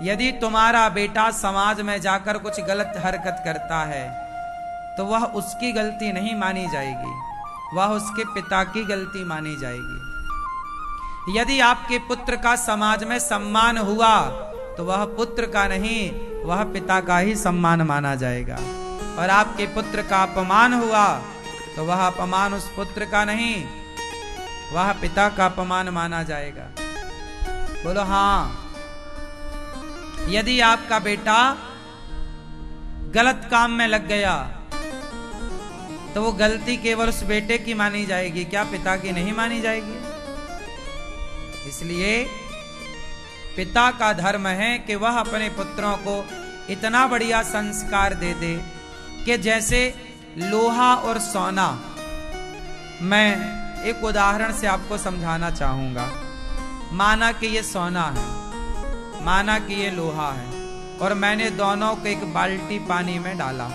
यदि तुम्हारा बेटा समाज में जाकर कुछ गलत हरकत करता है तो वह उसकी गलती नहीं मानी जाएगी, वह उसके पिता की गलती मानी जाएगी। यदि आपके पुत्र का समाज में सम्मान हुआ तो वह पुत्र का नहीं, वह पिता का ही सम्मान माना जाएगा। और आपके पुत्र का अपमान हुआ तो वह अपमान उस पुत्र का नहीं, वह पिता का अपमान माना जाएगा। बोलो हाँ। यदि आपका बेटा गलत काम में लग गया तो वो गलती केवल उस बेटे की मानी जाएगी, क्या पिता की नहीं मानी जाएगी? इसलिए पिता का धर्म है कि वह अपने पुत्रों को इतना बढ़िया संस्कार दे दे कि जैसे लोहा और सोना। मैं एक उदाहरण से आपको समझाना चाहूंगा। माना कि ये सोना है, माना कि ये लोहा है, और मैंने दोनों को एक बाल्टी पानी में डाला।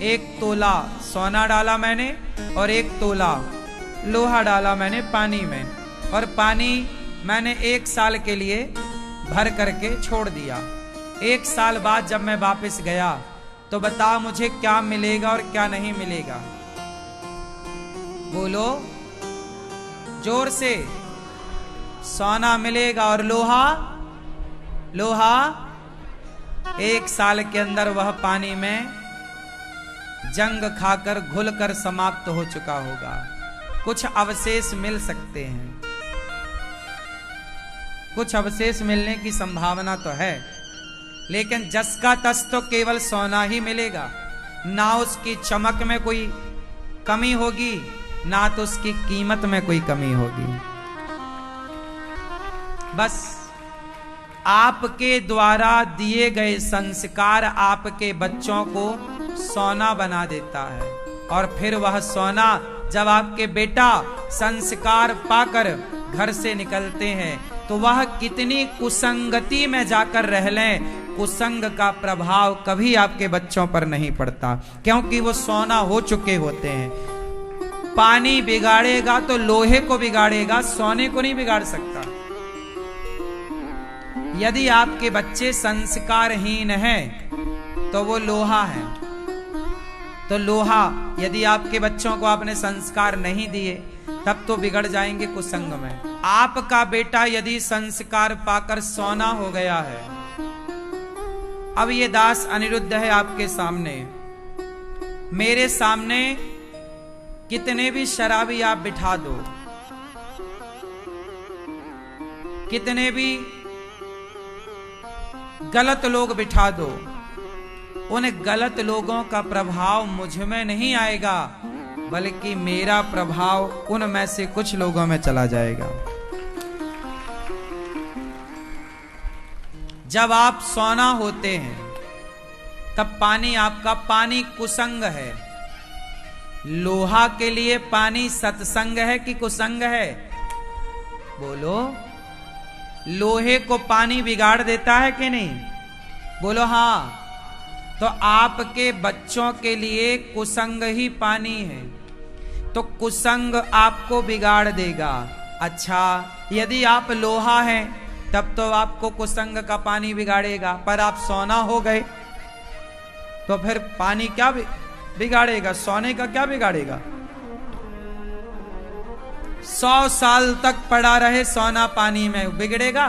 1 तोला सोना डाला मैंने और 1 तोला लोहा डाला मैंने पानी में, और पानी मैंने 1 साल के लिए भर करके छोड़ दिया। 1 साल बाद जब मैं वापस गया तो बताओ मुझे क्या मिलेगा और क्या नहीं मिलेगा? बोलो जोर से। सोना मिलेगा और लोहा, लोहा 1 साल के अंदर वह पानी में जंग खाकर घुलकर समाप्त हो चुका होगा। कुछ अवशेष मिल सकते हैं, कुछ अवशेष मिलने की संभावना तो है, लेकिन जस का तस तो केवल सोना ही मिलेगा। ना उसकी चमक में कोई कमी होगी, ना तो उसकी कीमत में कोई कमी होगी। बस आपके द्वारा दिए गए संस्कार आपके बच्चों को सोना बना देता है। और फिर वह सोना जब आपके बेटा संस्कार पाकर घर से निकलते हैं तो वह कितनी कुसंगति में जाकर रह लें, कुसंग का प्रभाव कभी आपके बच्चों पर नहीं पड़ता, क्योंकि वो सोना हो चुके होते हैं। पानी बिगाड़ेगा तो लोहे को बिगाड़ेगा, सोने को नहीं बिगाड़ सकता। यदि आपके बच्चे संस्कारहीन हैं तो वो लोहा है। तो लोहा, यदि आपके बच्चों को आपने संस्कार नहीं दिए तब तो बिगड़ जाएंगे कुसंग में। आपका बेटा यदि संस्कार पाकर सोना हो गया है, अब ये दास अनिरुद्ध है आपके सामने, मेरे सामने कितने भी शराबी आप बिठा दो, कितने भी गलत लोग बिठा दो, उन गलत लोगों का प्रभाव मुझ में नहीं आएगा, बल्कि मेरा प्रभाव उन में से कुछ लोगों में चला जाएगा। जब आप सोना होते हैं तब पानी आपका, पानी कुसंग है। लोहा के लिए पानी सत्संग है कि कुसंग है? बोलो। लोहे को पानी बिगाड़ देता है कि नहीं? बोलो हाँ। तो आपके बच्चों के लिए कुसंग ही पानी है, तो कुसंग आपको बिगाड़ देगा। अच्छा, यदि आप लोहा हैं तब तो आपको कुसंग का पानी बिगाड़ेगा, पर आप सोना हो गए तो फिर पानी क्या बिगाड़ेगा? सोने का क्या बिगाड़ेगा? 100 साल तक पड़ा रहे सोना पानी में, बिगड़ेगा?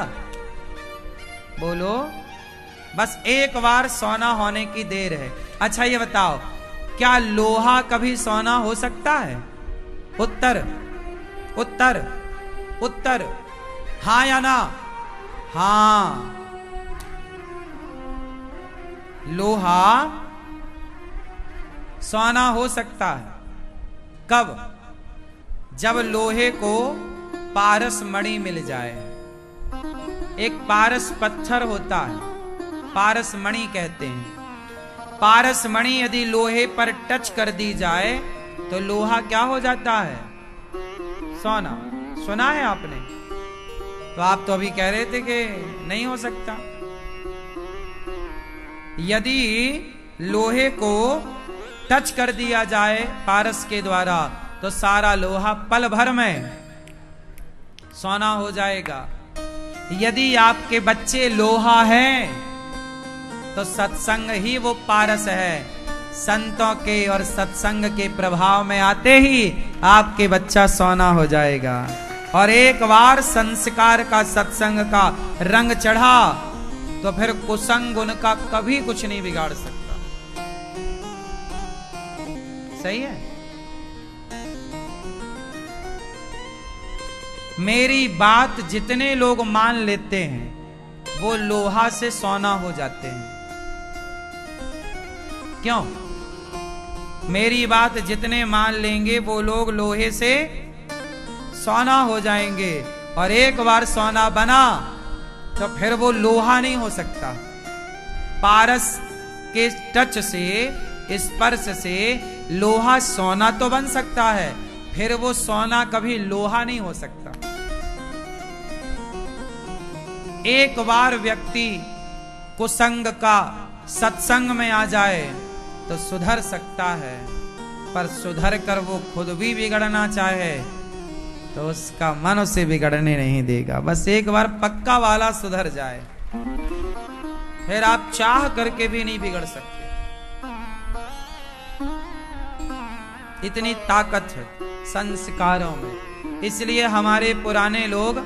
बोलो। बस एक बार सोना होने की देर है। अच्छा ये बताओ, क्या लोहा कभी सोना हो सकता है? उत्तर उत्तर उत्तर, हाँ या ना? हाँ। लोहा सोना हो सकता है। कब? जब लोहे को पारस मणि मिल जाए। एक पारस पत्थर होता है, पारस मणि कहते हैं। पारस मणि यदि लोहे पर टच कर दी जाए तो लोहा क्या हो जाता है? सोना। सुना है आपने? तो आप तो अभी कह रहे थे कि नहीं हो सकता। यदि लोहे को टच कर दिया जाए पारस के द्वारा तो सारा लोहा पल भर में सोना हो जाएगा। यदि आपके बच्चे लोहा हैं तो सत्संग ही वो पारस है। संतों के और सत्संग के प्रभाव में आते ही आपके बच्चा सोना हो जाएगा। और एक बार संस्कार का सत्संग का रंग चढ़ा तो फिर कुसंग उनका कभी कुछ नहीं बिगाड़ सकता। सही है। मेरी बात जितने लोग मान लेते हैं वो लोहा से सोना हो जाते हैं। क्यों? मेरी बात जितने मान लेंगे वो लोग लोहे से सोना हो जाएंगे। और एक बार सोना बना तो फिर वो लोहा नहीं हो सकता। पारस के टच से, स्पर्श से लोहा सोना तो बन सकता है, फिर वो सोना कभी लोहा नहीं हो सकता। एक बार व्यक्ति कुसंग का सत्संग में आ जाए तो सुधर सकता है, पर सुधर कर वो खुद भी बिगड़ना चाहे तो उसका मन उसे बिगड़ने नहीं देगा। बस एक बार पक्का वाला सुधर जाए, फिर आप चाह करके भी नहीं बिगड़ सकते। इतनी ताकत है संस्कारों में। इसलिए हमारे पुराने लोग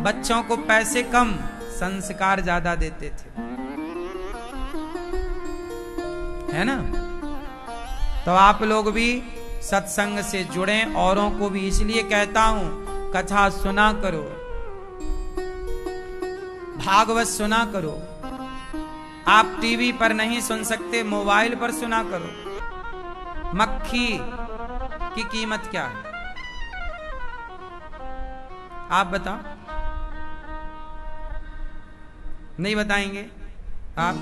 बच्चों को पैसे कम, संस्कार ज्यादा देते थे, है ना। तो आप लोग भी सत्संग से जुड़ें। औरों को भी इसलिए कहता हूं कथा सुना करो, भागवत सुना करो। आप टीवी पर नहीं सुन सकते, मोबाइल पर सुना करो। मक्खी की कीमत क्या है आप बताओ? नहीं बताएंगे आप?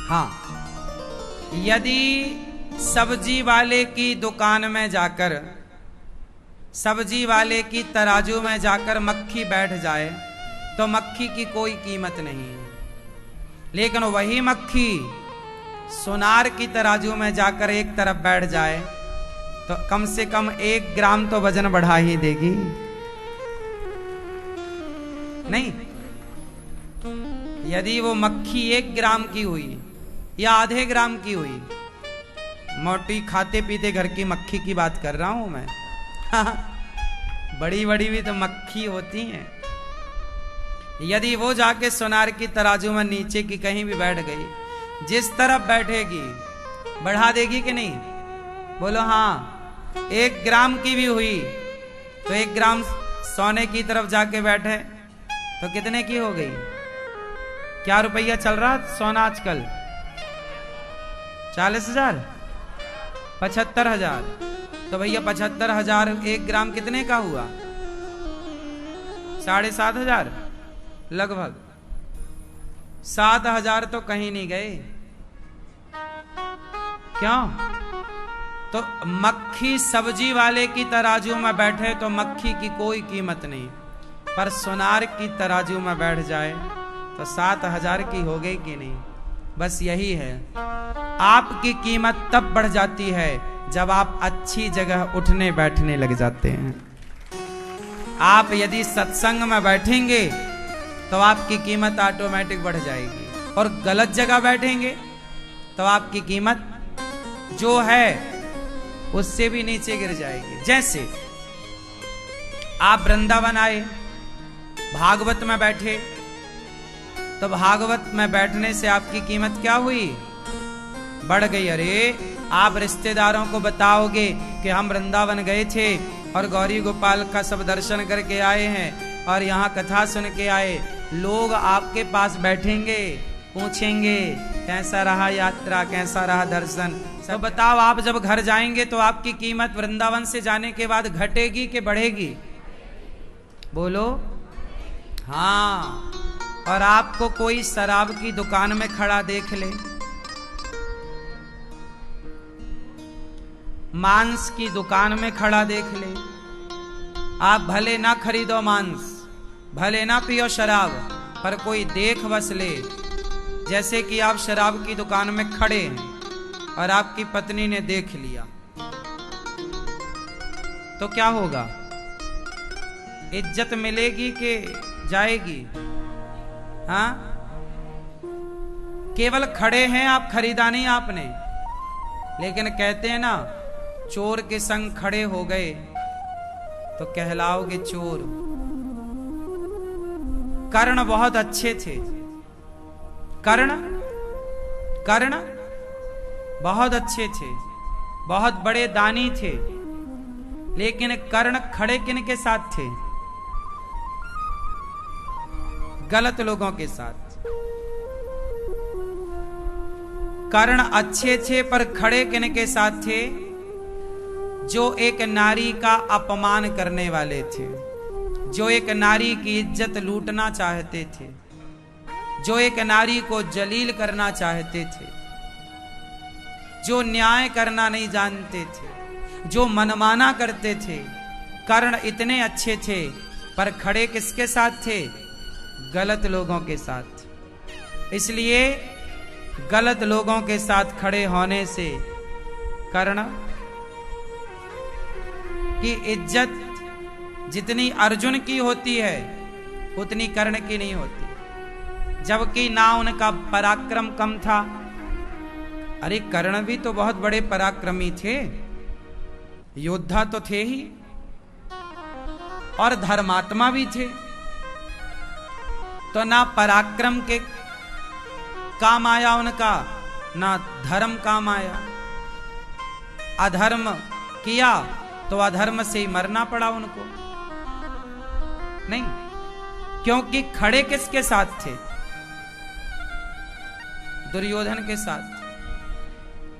हाँ, यदि सब्जी वाले की दुकान में जाकर, सब्जी वाले की तराजू में जाकर मक्खी बैठ जाए तो मक्खी की कोई कीमत नहीं है। लेकिन वही मक्खी सोनार की तराजू में जाकर एक तरफ बैठ जाए तो कम से कम 1 ग्राम तो वजन बढ़ा ही देगी, नहीं? यदि वो मक्खी 1 ग्राम की हुई या आधे ग्राम की हुई, मोटी खाते पीते घर की मक्खी की बात कर रहा हूं मैं। बड़ी बड़ी भी तो मक्खी होती हैं। यदि वो जाके सोनार की तराजू में नीचे की कहीं भी बैठ गई, जिस तरफ बैठेगी बढ़ा देगी कि नहीं? बोलो हाँ। 1 ग्राम की भी हुई तो 1 ग्राम सोने की तरफ जाके बैठे तो कितने की हो गई? क्या रुपया चल रहा सोना आजकल? 40,000, 75,000। तो भैया 75,000 1 ग्राम कितने का हुआ? 7,500 लगभग। 7,000 तो कहीं नहीं गए। क्यों? तो मक्खी सब्जी वाले की तराजू में बैठे तो मक्खी की कोई कीमत नहीं, पर सोनार की तराजू में बैठ जाए तो 7,000 की हो गई कि नहीं? बस यही है। आपकी कीमत तब बढ़ जाती है जब आप अच्छी जगह उठने बैठने लग जाते हैं। आप यदि सत्संग में बैठेंगे तो आपकी कीमत ऑटोमेटिक बढ़ जाएगी, और गलत जगह बैठेंगे तो आपकी कीमत जो है उससे भी नीचे गिर जाएगी। जैसे आप वृंदावन आए, भागवत में बैठे, तो भागवत में बैठने से आपकी कीमत क्या हुई? बढ़ गई। अरे आप रिश्तेदारों को बताओगे कि हम वृंदावन गए थे और गौरी गोपाल का सब दर्शन करके आए हैं और यहाँ कथा सुन के आए, लोग आपके पास बैठेंगे, पूछेंगे कैसा रहा यात्रा, कैसा रहा दर्शन। तो बताओ, आप जब घर जाएंगे तो आपकी कीमत वृंदावन से जाने के बाद घटेगी कि बढ़ेगी? बोलो हाँ। और आपको कोई शराब की दुकान में खड़ा देख ले, मांस की दुकान में खड़ा देख ले, आप भले ना खरीदो मांस, भले ना पियो शराब, पर कोई देख बस ले जैसे कि आप शराब की दुकान में खड़े हैं और आपकी पत्नी ने देख लिया, तो क्या होगा? इज्जत मिलेगी कि जाएगी? हाँ, केवल खड़े हैं आप, खरीदा नहीं आपने। लेकिन कहते हैं ना, चोर के संग खड़े हो गए तो कहलाओगे चोर। कर्ण बहुत अच्छे थे, कर्ण बहुत अच्छे थे, बहुत बड़े दानी थे। लेकिन कर्ण खड़े किनके साथ थे? गलत लोगों के साथ। कर्ण अच्छे थे पर खड़े किनके साथ थे? जो एक नारी का अपमान करने वाले थे, जो एक नारी की इज्जत लूटना चाहते थे, जो एक नारी को जलील करना चाहते थे, जो न्याय करना नहीं जानते थे, जो मनमाना करते थे। कर्ण इतने अच्छे थे पर खड़े किसके साथ थे? गलत लोगों के साथ। इसलिए गलत लोगों के साथ खड़े होने से कर्ण की इज्जत जितनी अर्जुन की होती है उतनी कर्ण की नहीं होती। जबकि ना उनका पराक्रम कम था। अरे कर्ण भी तो बहुत बड़े पराक्रमी थे, योद्धा तो थे ही और धर्मात्मा भी थे। तो ना पराक्रम के काम आया उनका, ना धर्म काम आया। अधर्म किया तो अधर्म से ही मरना पड़ा उनको। नहीं, क्योंकि खड़े किसके साथ थे? दुर्योधन के साथ।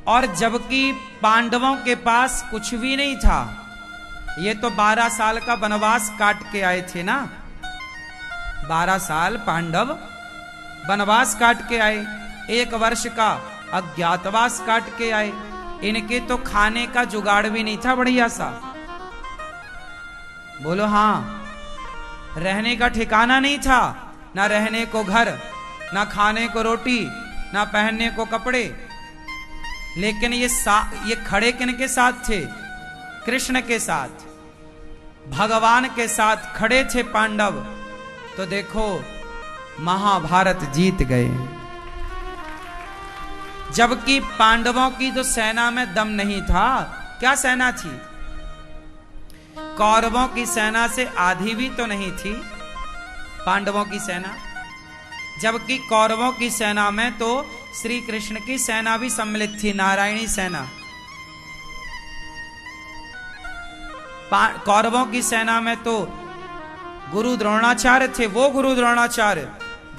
और जबकि पांडवों के पास कुछ भी नहीं था। ये तो 12 साल का वनवास काट के आए थे ना, 12 साल पांडव वनवास काट के आए, 1 वर्ष का अज्ञातवास काट के आए। इनके तो खाने का जुगाड़ भी नहीं था बढ़िया सा। बोलो हाँ, रहने का ठिकाना नहीं था, ना रहने को घर, ना खाने को रोटी, ना पहनने को कपड़े। लेकिन ये खड़े किनके साथ थे? कृष्ण के साथ, भगवान के साथ खड़े थे पांडव। तो देखो महाभारत जीत गए। जबकि पांडवों की तो सेना में दम नहीं था। क्या सेना थी? कौरवों की सेना से आधी भी तो नहीं थी पांडवों की सेना। जबकि कौरवों की सेना में तो श्री कृष्ण की सेना भी सम्मिलित थी, नारायणी सेना। कौरवों की सेना में तो गुरु द्रोणाचार्य थे, वो गुरु द्रोणाचार्य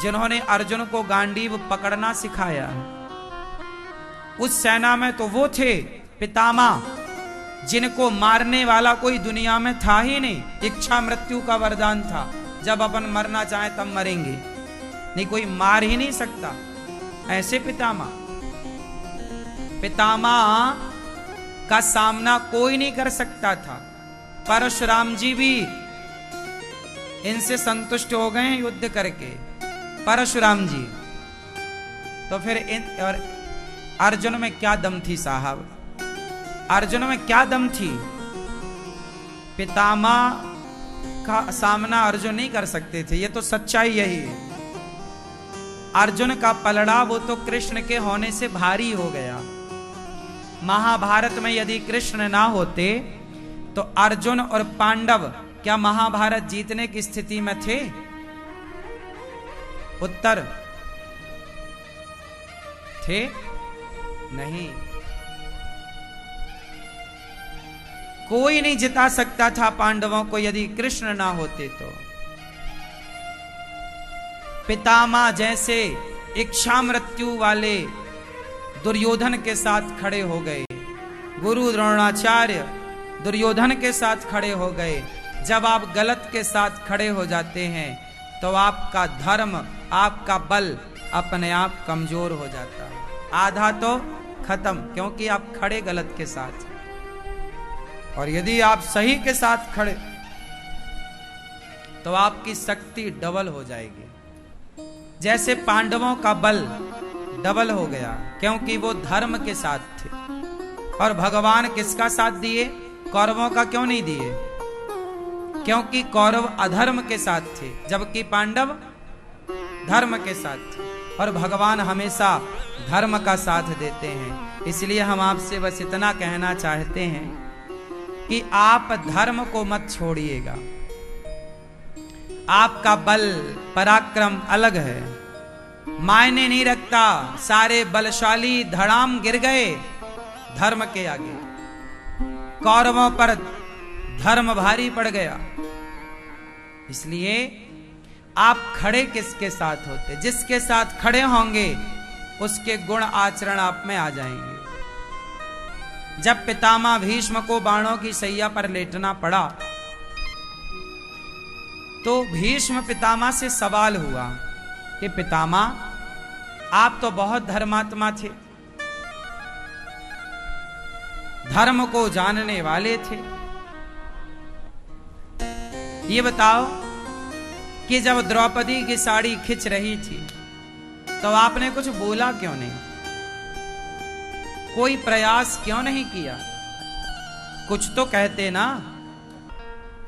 जिन्होंने अर्जुन को गांडीव पकड़ना सिखाया। उस सेना में तो वो थे पितामह, जिनको मारने वाला कोई दुनिया में था ही नहीं। इच्छा मृत्यु का वरदान था, जब अपन मरना चाहे तब मरेंगे, नहीं कोई मार ही नहीं सकता। ऐसे पितामह का सामना कोई नहीं कर सकता था। परशुराम जी भी इनसे संतुष्ट हो गए युद्ध करके, परशुराम जी। तो फिर और अर्जुन में क्या दम थी साहब? अर्जुन में क्या दम थी? पितामह का सामना अर्जुन नहीं कर सकते थे, ये तो सच्चाई यही है। अर्जुन का पलड़ा वो तो कृष्ण के होने से भारी हो गया। महाभारत में यदि कृष्ण ना होते तो अर्जुन और पांडव क्या महाभारत जीतने की स्थिति में थे? उत्तर थे नहीं। कोई नहीं जिता सकता था पांडवों को यदि कृष्ण ना होते तो। पितामह जैसे इच्छा मृत्यु वाले दुर्योधन के साथ खड़े हो गए, गुरु द्रोणाचार्य दुर्योधन के साथ खड़े हो गए। जब आप गलत के साथ खड़े हो जाते हैं तो आपका धर्म, आपका बल अपने आप कमजोर हो जाता है, आधा तो खत्म, क्योंकि आप खड़े गलत के साथ। और यदि आप सही के साथ खड़े तो आपकी शक्ति डबल हो जाएगी। जैसे पांडवों का बल डबल हो गया क्योंकि वो धर्म के साथ थे। और भगवान किसका साथ दिए? कौरवों का क्यों नहीं दिए? क्योंकि कौरव अधर्म के साथ थे जबकि पांडव धर्म के साथ थे, और भगवान हमेशा धर्म का साथ देते हैं। इसलिए हम आपसे बस इतना कहना चाहते हैं कि आप धर्म को मत छोड़िएगा। आपका बल पराक्रम अलग है, मायने नहीं रखता। सारे बलशाली धड़ाम गिर गए धर्म के आगे, कौरवों पर धर्म भारी पड़ गया। इसलिए आप खड़े किसके साथ होते? जिसके साथ खड़े होंगे उसके गुण आचरण आप में आ जाएंगे। जब पितामह भीष्म को बाणों की सैया पर लेटना पड़ा तो भीष्म पितामह से सवाल हुआ कि पितामह आप तो बहुत धर्मात्मा थे, धर्म को जानने वाले थे, ये बताओ कि जब द्रौपदी की साड़ी खिंच रही थी तो आपने कुछ बोला क्यों नहीं? कोई प्रयास क्यों नहीं किया? कुछ तो कहते ना।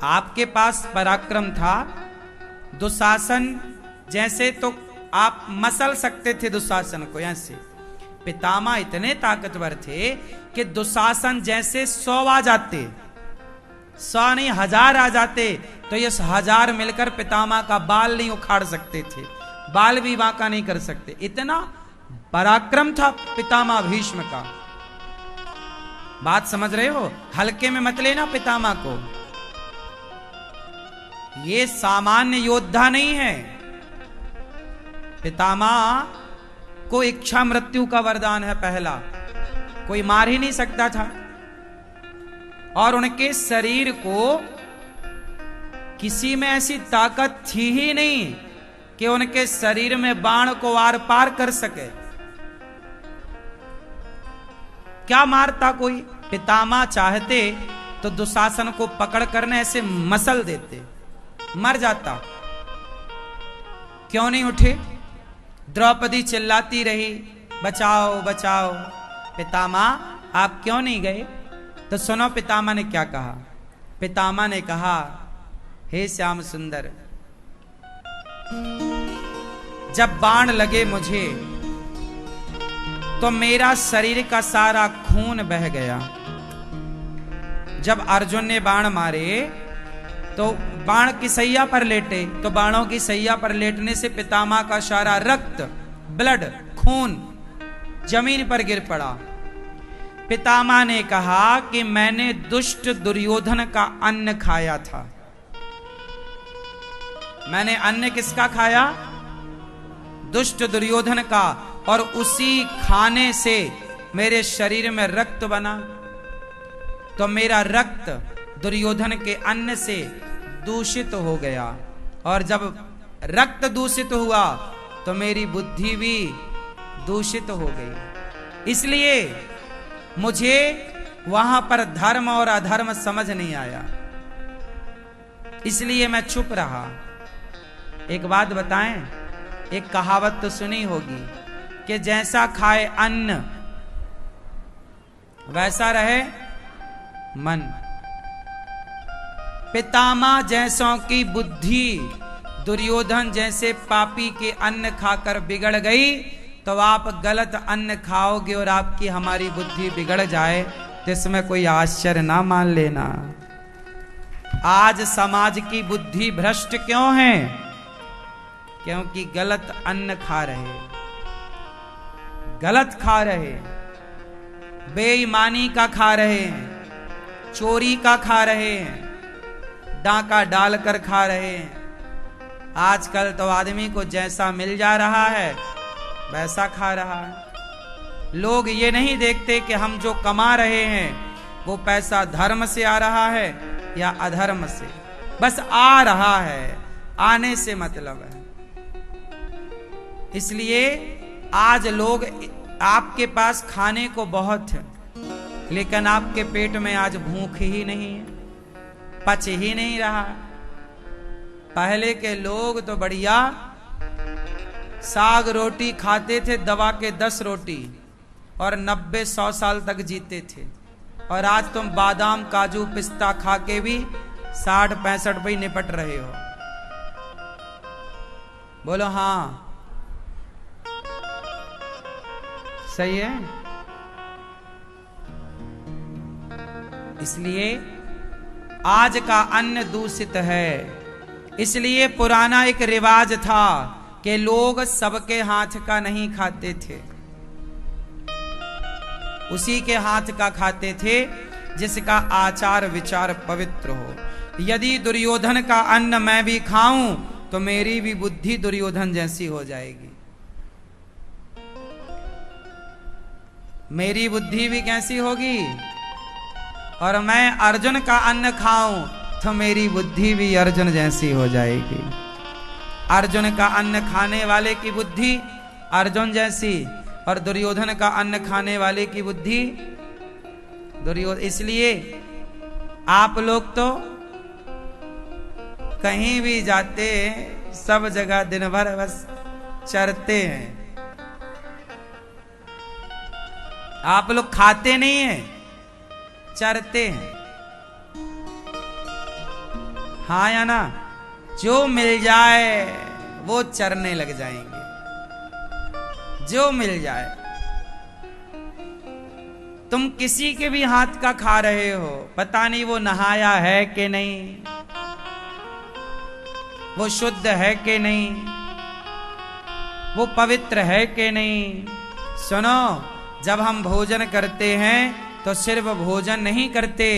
आपके पास पराक्रम था, दुशासन जैसे तो आप मसल सकते थे दुशासन को ऐसे। पितामह इतने ताकतवर थे कि दुशासन जैसे 100 आ जाते, 100 नहीं 1000 आ जाते तो ये 1000 मिलकर पितामह का बाल नहीं उखाड़ सकते थे, बाल भी बांका नहीं कर सकते। इतना पराक्रम था पितामह भीष्म का। बात समझ रहे हो? हल्के में मत लेना पितामह को, ये सामान्य योद्धा नहीं है। पितामह को इच्छा मृत्यु का वरदान है पहला, कोई मार ही नहीं सकता था। और उनके शरीर को किसी में ऐसी ताकत थी ही नहीं कि उनके शरीर में बाण को आर पार कर सके। क्या मारता कोई? पितामह चाहते तो दुशासन को पकड़ कर ऐसे मसल देते, मर जाता। क्यों नहीं उठे? द्रौपदी चिल्लाती रही बचाओ बचाओ। पितामह आप क्यों नहीं गए? तो सुनो पितामह ने क्या कहा। पितामह ने कहा, हे श्याम सुंदर, जब बाण लगे मुझे तो मेरा शरीर का सारा खून बह गया। जब अर्जुन ने बाण मारे तो बाण की सैया पर लेटे, तो बाणों की सैया पर लेटने से पितामह का सारा रक्त, ब्लड, खून जमीन पर गिर पड़ा। पितामह ने कहा कि मैंने दुष्ट दुर्योधन का अन्न खाया था। मैंने अन्न किसका खाया? दुष्ट दुर्योधन का, और उसी खाने से मेरे शरीर में रक्त बना। तो मेरा रक्त दुर्योधन के अन्न से दूषित हो गया, और जब रक्त दूषित हुआ तो मेरी बुद्धि भी दूषित हो गई। इसलिए मुझे वहां पर धर्म और अधर्म समझ नहीं आया, इसलिए मैं चुप रहा। एक बात बताएं, एक कहावत तो सुनी होगी कि जैसा खाए अन्न वैसा रहे मन। पितामह जैसों की बुद्धि दुर्योधन जैसे पापी के अन्न खाकर बिगड़ गई, तो आप गलत अन्न खाओगे और आपकी हमारी बुद्धि बिगड़ जाए तो इसमें कोई आश्चर्य ना मान लेना। आज समाज की बुद्धि भ्रष्ट क्यों है? क्योंकि गलत अन्न खा रहे, गलत खा रहे, बेईमानी का खा रहे हैं, चोरी का खा रहे हैं, डाका डालकर खा रहे हैं। आजकल तो आदमी को जैसा मिल जा रहा है वैसा खा रहा है। लोग ये नहीं देखते कि हम जो कमा रहे हैं वो पैसा धर्म से आ रहा है या अधर्म से, बस आ रहा है, आने से मतलब है। इसलिए आज लोग, आपके पास खाने को बहुत है लेकिन आपके पेट में आज भूख ही नहीं है, पच ही नहीं रहा। पहले के लोग तो बढ़िया साग रोटी खाते थे, दवा के 10 रोटी, और 90-100 साल तक जीते थे। और आज तुम बादाम काजू पिस्ता खा के भी 60-65 पे ही निपट रहे हो। बोलो हाँ, सही है। इसलिए आज का अन्न दूषित है। इसलिए पुराना एक रिवाज था कि लोग सबके हाथ का नहीं खाते थे, उसी के हाथ का खाते थे जिसका आचार विचार पवित्र हो। यदि दुर्योधन का अन्न मैं भी खाऊं तो मेरी भी बुद्धि दुर्योधन जैसी हो जाएगी, मेरी बुद्धि भी कैसी होगी। और मैं अर्जुन का अन्न खाऊं तो मेरी बुद्धि भी अर्जुन जैसी हो जाएगी। अर्जुन का अन्न खाने वाले की बुद्धि अर्जुन जैसी, और दुर्योधन का अन्न खाने वाले की बुद्धि दुर्योधन। इसलिए आप लोग तो कहीं भी जाते सब जगह दिन भर बस चरते हैं, आप लोग खाते नहीं हैं, चरते हैं। हाँ या ना? जो मिल जाए वो चरने लग जाएंगे, जो मिल जाए। तुम किसी के भी हाथ का खा रहे हो, पता नहीं वो नहाया है कि नहीं, वो शुद्ध है कि नहीं, वो पवित्र है कि नहीं। सुनो, जब हम भोजन करते हैं तो सिर्फ भोजन नहीं करते,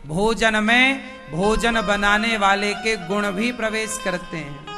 भोजन में भोजन बनाने वाले के गुण भी प्रवेश करते हैं।